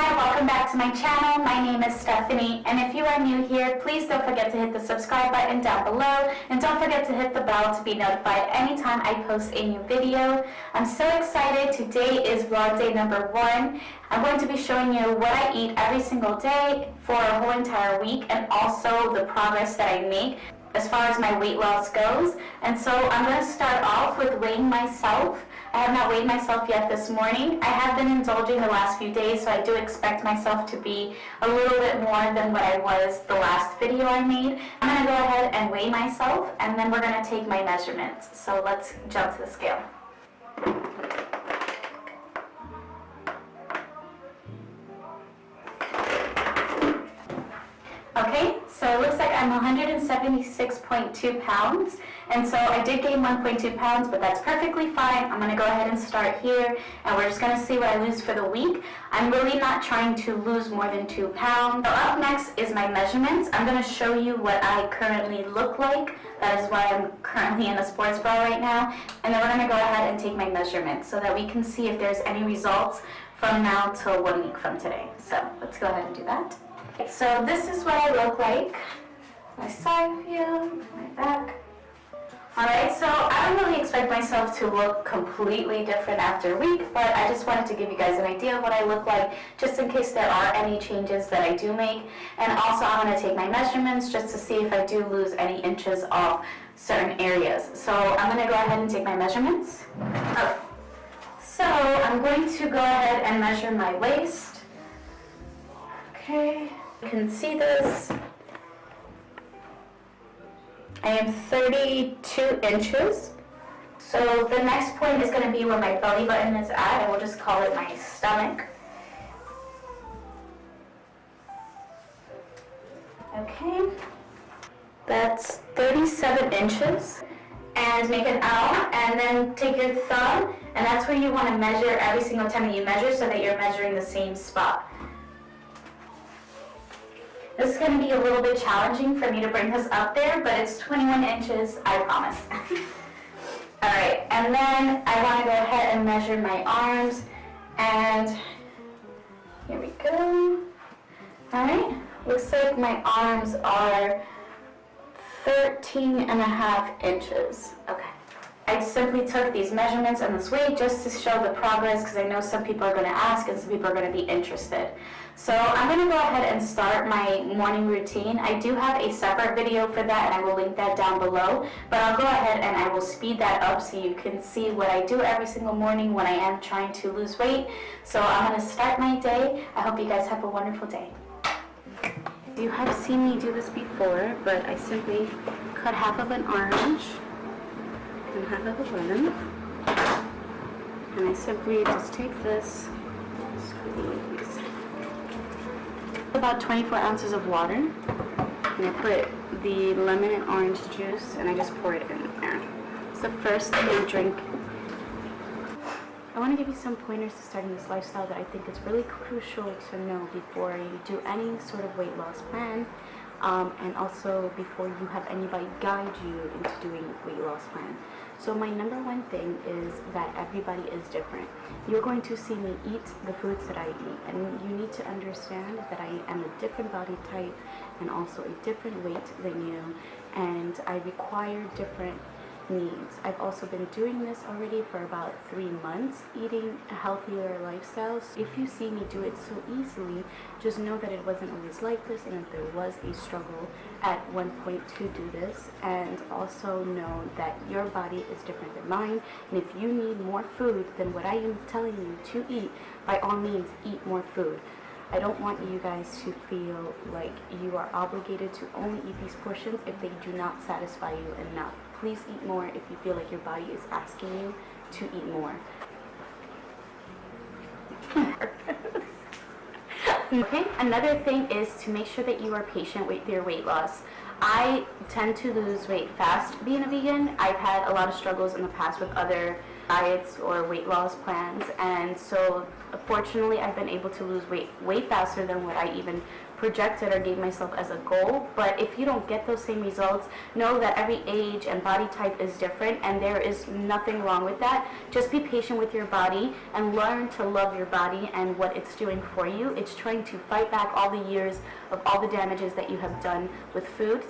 Hi, welcome back to my channel. My name is Stephanie, and if you are new here, please don't forget to hit the subscribe button down below, and don't forget to hit the bell to be notified anytime I post a new video. I'm so excited. Today is vlog day number 1. I'm going to be showing you what I eat every single day for a whole entire week, and also the progress that I make as far as my weight loss goes. And so I'm going to start off with weighing myself. I have not weighed myself yet this morning. I have been indulging the last few days, so I do expect myself to be a little bit more than what I was the last video I made. I'm going to go ahead and weigh myself, and then we're going to take my measurements. So let's jump to the scale. Okay, so it looks like I'm 176.2 pounds, and so I did gain 1.2 pounds, but that's perfectly fine. I'm going to go ahead and start here, and we're just going to see what I lose for the week. I'm really not trying to lose more than 2 pounds. So up next is my measurements. I'm going to show you what I currently look like. That is why I'm currently in a sports bra right now, and then we're going to go ahead and take my measurements so that we can see if there's any results from now till 1 week from today. So let's go ahead and do that. So this is what I look like. My side view, my back. Alright, so I don't really expect myself to look completely different after a week, but I just wanted to give you guys an idea of what I look like, just in case there are any changes that I do make. And also I'm going to take my measurements just to see if I do lose any inches off certain areas. So I'm going to go ahead and take my measurements. Okay. So I'm going to go ahead and measure my waist. Okay. You can see this. I am 32 inches. So the next point is going to be where my belly button is at, and we'll just call it my stomach. Okay. That's 37 inches. And make an L, and then take your thumb, and that's where you want to measure every single time that you measure, so that you're measuring the same spot. This is going to be a little bit challenging for me to bring this up there, but it's 21 inches, I promise. Alright, and then I want to go ahead and measure my arms, and here we go. Alright, looks like my arms are 13.5 inches. Okay. I simply took these measurements and this weight just to show the progress, because I know some people are going to ask and some people are going to be interested. So I'm going to go ahead and start my morning routine. I do have a separate video for that, and I will link that down below, but I'll go ahead and I will speed that up so you can see what I do every single morning when I am trying to lose weight. So I'm going to start my day. I hope you guys have a wonderful day. You have seen me do this before, but I simply cut half of an orange and half of a lemon, and I simply just take this, squeeze about 24 ounces of water, and I put the lemon and orange juice, and I just pour it in there. It's the first thing I drink. I want to give you some pointers to starting this lifestyle that I think is really crucial to know before you do any sort of weight loss plan, and also before you have anybody guide you into doing a weight loss plan. So my number one thing is that everybody is different. You're going to see me eat the foods that I eat, and you need to understand that I am a different body type and also a different weight than you, and I require different needs. I've also been doing this already for about 3 months, eating a healthier lifestyle. So if you see me do it so easily, just know that it wasn't always like this, and that there was a struggle at one point to do this. And also know that your body is different than mine, and if you need more food than what I am telling you to eat, by all means eat more food. I don't want you guys to feel like you are obligated to only eat these portions if they do not satisfy you enough. Please eat more if you feel like your body is asking you to eat more. Okay, another thing is to make sure that you are patient with your weight loss. I tend to lose weight fast being a vegan. I've had a lot of struggles in the past with other diets or weight loss plans, and so fortunately I've been able to lose weight way faster than what I even projected or gave myself as a goal. But if you don't get those same results, know that every age and body type is different, and there is nothing wrong with that. Just be patient with your body and learn to love your body and what it's doing for you. It's trying to fight back all the years of all the damages that you have done with food,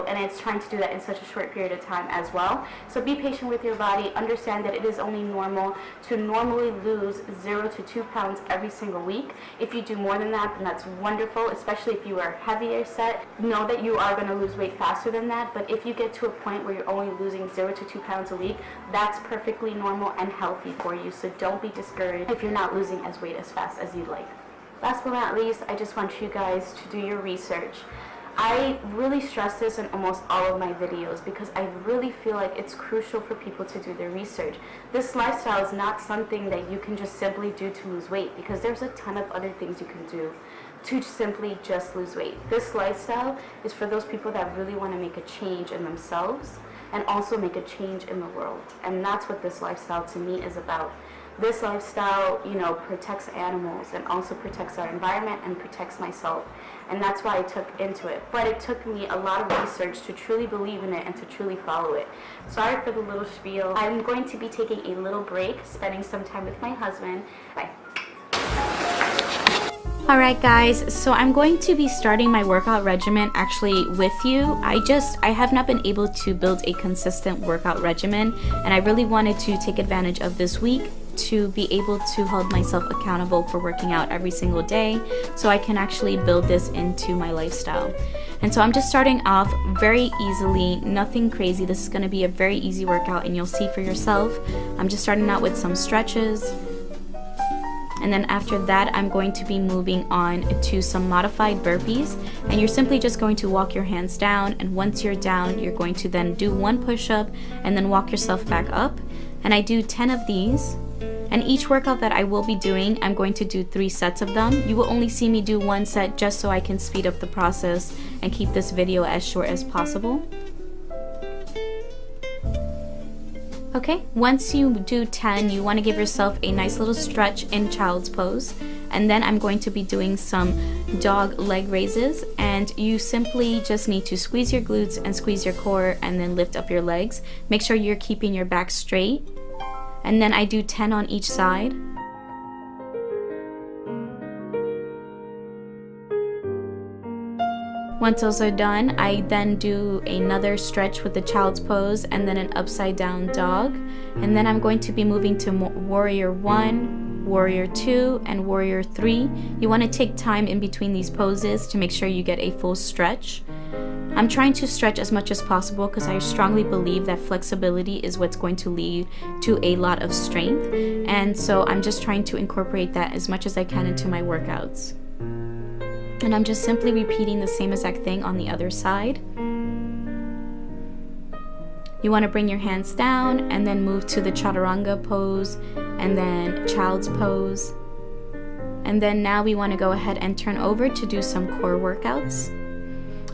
and it's trying to do that in such a short period of time as well. So be patient with your body. Understand that it is only normal to normally lose 0 to 2 pounds every single week. If you do more than that, then that's wonderful, especially if you are heavier set. Know that you are going to lose weight faster than that, but if you get to a point where you're only losing 0 to 2 pounds a week, that's perfectly normal and healthy for you. So don't be discouraged if you're not losing weight as fast as you'd like. Last but not least, I just want you guys to do your research. I really stress this in almost all of my videos because I really feel like it's crucial for people to do their research. This lifestyle is not something that you can just simply do to lose weight, because there's a ton of other things you can do to simply just lose weight. This lifestyle is for those people that really want to make a change in themselves and also make a change in the world. And that's what this lifestyle to me is about. This lifestyle, protects animals and also protects our environment and protects myself. And that's why I took into it. But it took me a lot of research to truly believe in it and to truly follow it. Sorry for the little spiel. I'm going to be taking a little break, spending some time with my husband. Bye. Alright guys, so I'm going to be starting my workout regimen actually with you. I have not been able to build a consistent workout regimen, and I really wanted to take advantage of this week to be able to hold myself accountable for working out every single day so I can actually build this into my lifestyle. And so I'm just starting off very easily, nothing crazy. This is going to be a very easy workout and you'll see for yourself. I'm just starting out with some stretches. And then after that, I'm going to be moving on to some modified burpees. And you're simply just going to walk your hands down. And once you're down, you're going to then do 1 push-up and then walk yourself back up. And I do 10 of these. And each workout that I will be doing, I'm going to do 3 sets of them. You will only see me do 1 set just so I can speed up the process and keep this video as short as possible. Okay, once you do 10, you want to give yourself a nice little stretch in child's pose. And then I'm going to be doing some dog leg raises, and you simply just need to squeeze your glutes and squeeze your core and then lift up your legs. Make sure you're keeping your back straight. And then I do 10 on each side. Once those are done, I then do another stretch with the child's pose and then an upside down dog. And then I'm going to be moving to warrior 1, warrior 2, and warrior 3. You want to take time in between these poses to make sure you get a full stretch. I'm trying to stretch as much as possible because I strongly believe that flexibility is what's going to lead to a lot of strength. And so I'm just trying to incorporate that as much as I can into my workouts. And I'm just simply repeating the same exact thing on the other side. You want to bring your hands down and then move to the chaturanga pose and then child's pose. And then now we want to go ahead and turn over to do some core workouts.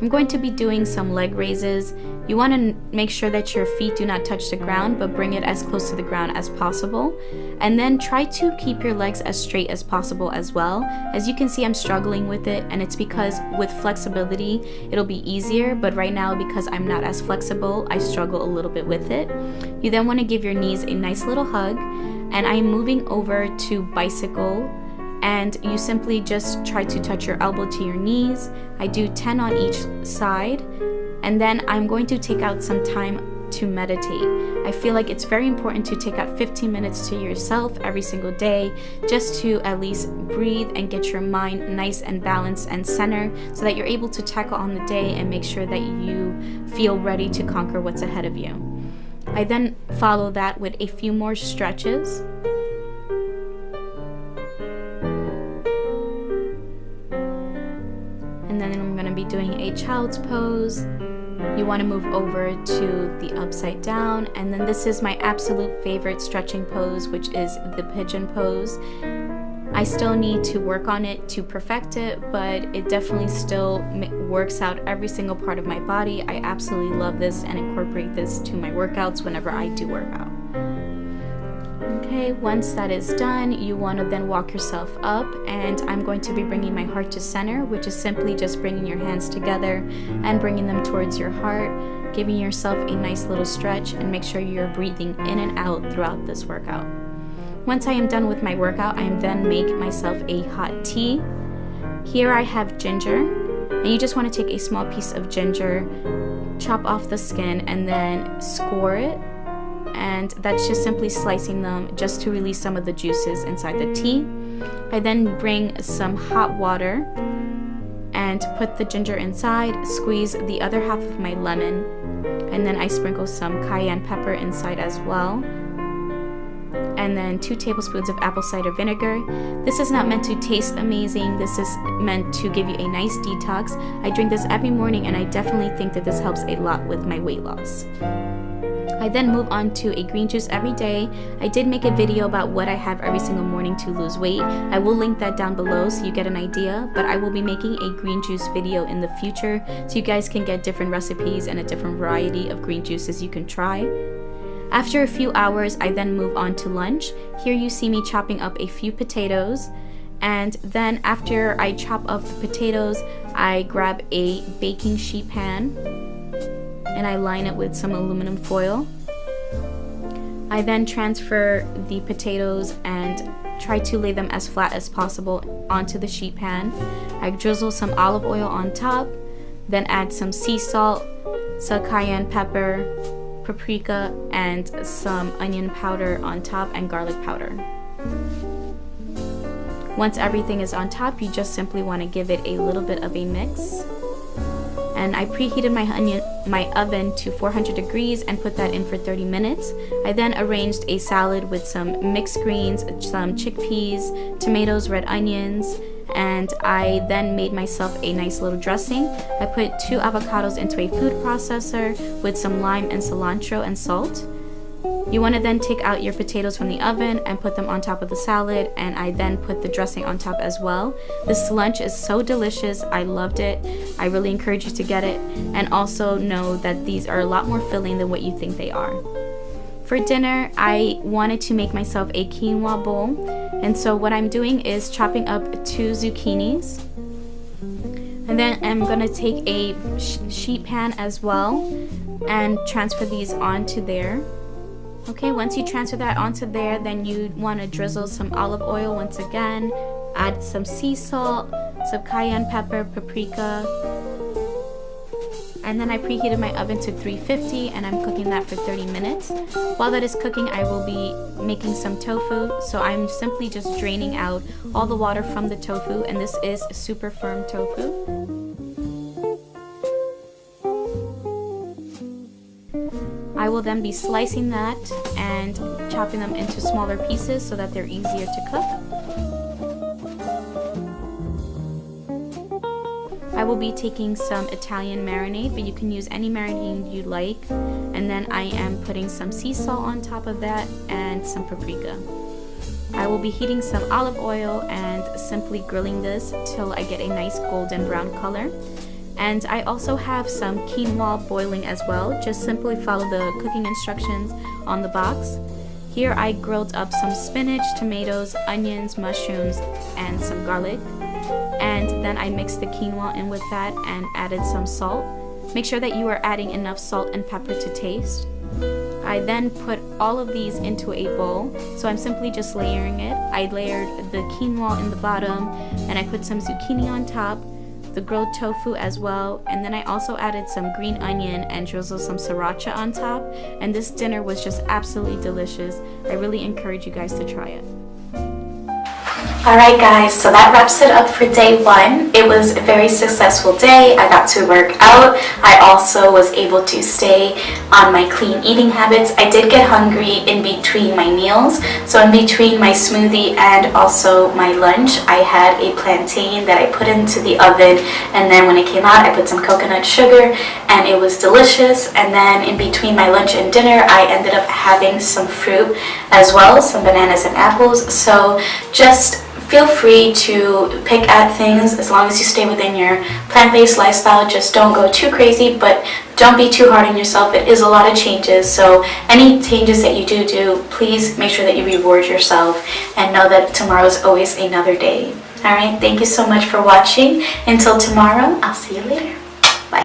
I'm going to be doing some leg raises. You want to make sure that your feet do not touch the ground, but bring it as close to the ground as possible. And then try to keep your legs as straight as possible as well. As you can see, I'm struggling with it, and it's because with flexibility, it'll be easier, but right now because I'm not as flexible, I struggle a little bit with it. You then want to give your knees a nice little hug, and I'm moving over to bicycle. And you simply just try to touch your elbow to your knees. I do 10 on each side, and then I'm going to take out some time to meditate. I feel like it's very important to take out 15 minutes to yourself every single day just to at least breathe and get your mind nice and balanced and centered so that you're able to tackle on the day and make sure that you feel ready to conquer what's ahead of you. I then follow that with a few more stretches. And then I'm going to be doing a child's pose. You want to move over to the upside down, and then this is my absolute favorite stretching pose, which is the pigeon pose. I still need to work on it to perfect it, but it definitely still works out every single part of my body. I absolutely love this and incorporate this to my workouts whenever I do work out. Okay, once that is done, you want to then walk yourself up, and I'm going to be bringing my heart to center, which is simply just bringing your hands together and bringing them towards your heart, giving yourself a nice little stretch, and make sure you're breathing in and out throughout this workout. Once I am done with my workout, I then make myself a hot tea. Here I have ginger, and you just want to take a small piece of ginger, chop off the skin, and then score it. And that's just simply slicing them just to release some of the juices inside the tea. I then bring some hot water and put the ginger inside, squeeze the other half of my lemon, and then I sprinkle some cayenne pepper inside as well, and then 2 tablespoons of apple cider vinegar. This is not meant to taste amazing. This is meant to give you a nice detox. I drink this every morning, and I definitely think that this helps a lot with my weight loss. I then move on to a green juice every day. I did make a video about what I have every single morning to lose weight. I will link that down below so you get an idea, but I will be making a green juice video in the future so you guys can get different recipes and a different variety of green juices you can try. After a few hours, I then move on to lunch. Here you see me chopping up a few potatoes, and then after I chop up the potatoes, I grab a baking sheet pan and I line it with some aluminum foil. I then transfer the potatoes and try to lay them as flat as possible onto the sheet pan. I drizzle some olive oil on top, then add some sea salt, some cayenne pepper, paprika, and some onion powder on top, and garlic powder. Once everything is on top, you just simply want to give it a little bit of a mix. And I preheated my oven to 400 degrees and put that in for 30 minutes. I then arranged a salad with some mixed greens, some chickpeas, tomatoes, red onions, and I then made myself a nice little dressing. I put 2 avocados into a food processor with some lime and cilantro and salt. You want to then take out your potatoes from the oven and put them on top of the salad, and I then put the dressing on top as well. This lunch is so delicious. I loved it. I really encourage you to get it, and also know that these are a lot more filling than what you think they are. For dinner, I wanted to make myself a quinoa bowl, and so what I'm doing is chopping up 2 zucchinis, and then I'm going to take a sheet pan as well and transfer these onto there. Okay, once you transfer that onto there, then you want to drizzle some olive oil once again, add some sea salt, some cayenne pepper, paprika, and then I preheated my oven to 350 and I'm cooking that for 30 minutes. While that is cooking, I will be making some tofu, so I'm simply just draining out all the water from the tofu, and this is super firm tofu. I will then be slicing that and chopping them into smaller pieces so that they're easier to cook. I will be taking some Italian marinade, but you can use any marinade you like. And then I am putting some sea salt on top of that and some paprika. I will be heating some olive oil and simply grilling this till I get a nice golden brown color. And I also have some quinoa boiling as well. Just simply follow the cooking instructions on the box. Here I grilled up some spinach, tomatoes, onions, mushrooms, and some garlic. And then I mixed the quinoa in with that and added some salt. Make sure that you are adding enough salt and pepper to taste. I then put all of these into a bowl, so I'm simply just layering it. I layered the quinoa in the bottom, and I put some zucchini on top, the grilled tofu as well, and then I also added some green onion and drizzled some sriracha on top, and this dinner was just absolutely delicious. I really encourage you guys to try it. Alright guys, so that wraps it up for day 1. It was a very successful day. I got to work out. I also was able to stay on my clean eating habits. I did get hungry in between my meals. So in between my smoothie and also my lunch, I had a plantain that I put into the oven, and then when it came out I put some coconut sugar and it was delicious. And then in between my lunch and dinner I ended up having some fruit as well, some bananas and apples. So just feel free to pick at things as long as you stay within your plant-based lifestyle. Just don't go too crazy, but don't be too hard on yourself. It is a lot of changes, so any changes that you do, please make sure that you reward yourself and know that tomorrow is always another day. Alright, thank you so much for watching. Until tomorrow, I'll see you later. Bye.